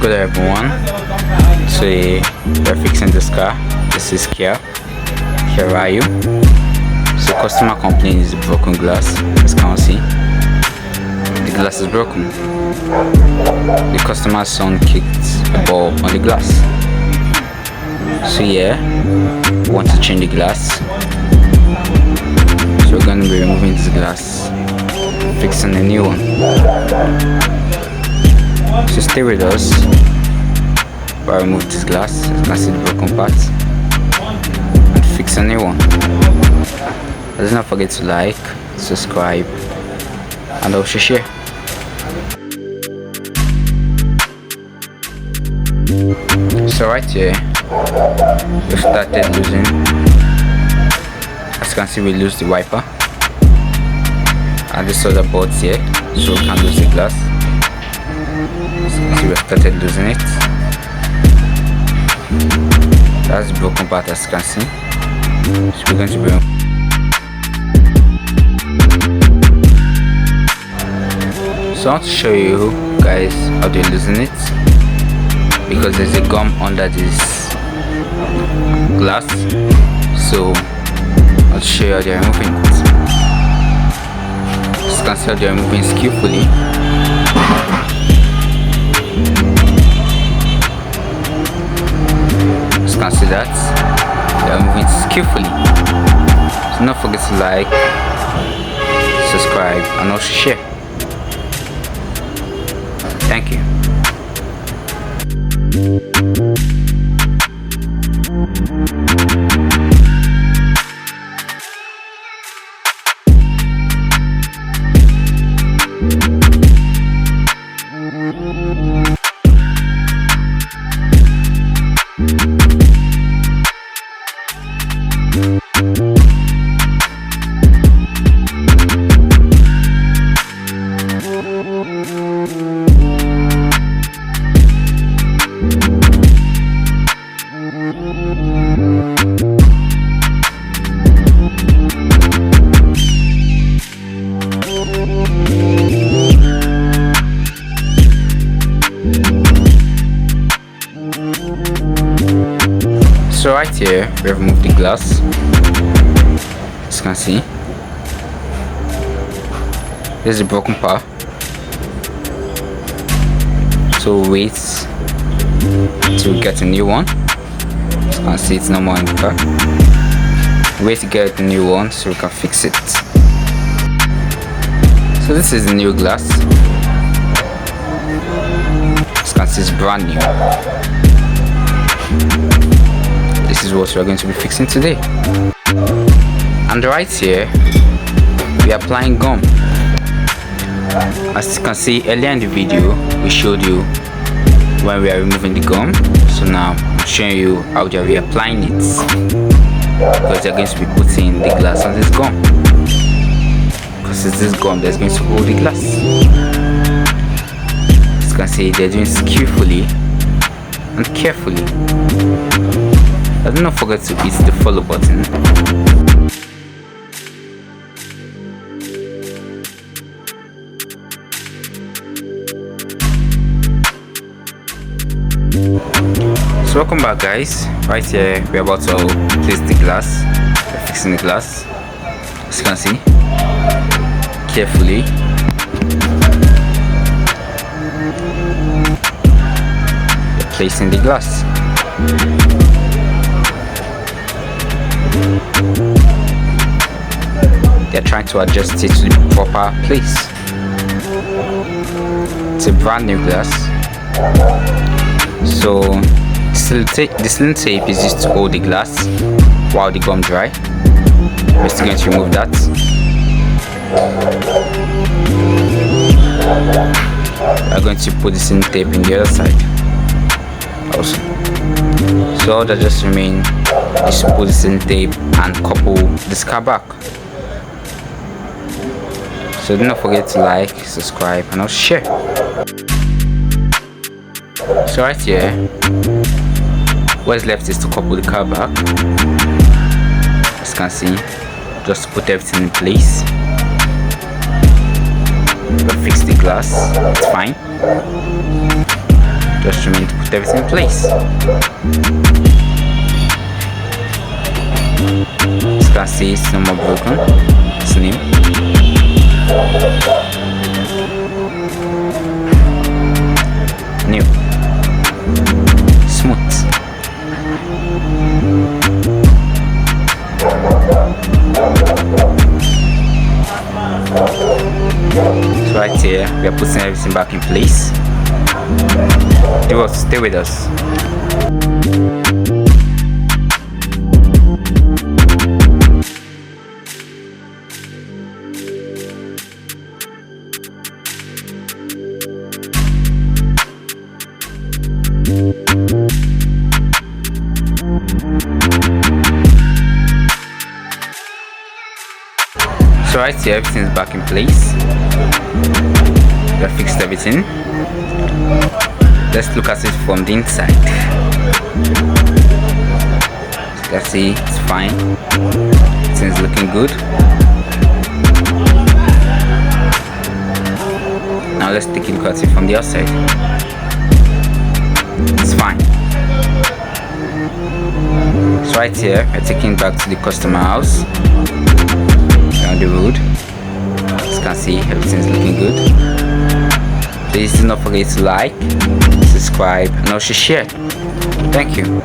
Good day everyone. Today we're fixing this car. This is Kia Rio. So customer complains is broken glass. As you can see, the glass is broken. The customer's son kicked a ball on the glass. So yeah, we want to change the glass. So we're going to be removing this glass, fixing a new one. So stay with us while I remove this glass. As you can see the broken parts and fix a new one. Let's not forget to like, subscribe, and also share. So right here we started losing. As you can see, we lose the wiper and this other boards here, so we can lose the glass. As you can see, we started losing it. That's the broken part, as you can see. So we're going to bring. So I want to show you guys how they're losing it, because there's a gum under this glass. So I'll show you how they're removing it. As you can see, how they're removing skillfully. As you can see that they're moving skillfully. So don't forget to like, subscribe, and also share. Thank you. So right here we have removed the glass. As you can see, this is the broken part. So wait to get a new one. As you can see, it's no more in the car. Wait to get a new one so we can fix it. So this is the new glass. As you can see, it's brand new. This is what we are going to be fixing today. And right here we are applying gum. As you can see, earlier in the video we showed you when we are removing the gum. So now I'm showing you how they are reapplying it, because they are going to be putting the glass on this gum, because it's this gum that's going to hold the glass. As you can see, they're doing skillfully and carefully. And do not forget to hit the follow button. So welcome back guys. Right here we're about to place the glass. We're fixing the glass. As you can see, carefully. We're placing the glass. They're trying to adjust it to the proper place. It's a brand new glass. So this little tape is used to hold the glass while the gum dry. We're still going to remove that. We're going to put this in tape in the other side also. So all that just remains is to put this in tape and couple this car back. So do not forget to like, subscribe, and also share. So right here, what's left is to couple the car back. As you can see, just put everything in place. We'll fix the glass, it's fine. Just remain to put everything in place. As you can see, it's no more broken. It's new. New. Smooth. So right here, we are putting everything back in place. Stay with us. So right here, everything is back in place. We have fixed everything. Let's look at it from the inside. As you can see, it's fine. Everything's looking good. Now let's take a look at it from the outside. It's fine. So right here, we're taking it back to the customer house. On the road. As you can see, everything's looking good. Please do not forget to like, subscribe, and also share. Thank you.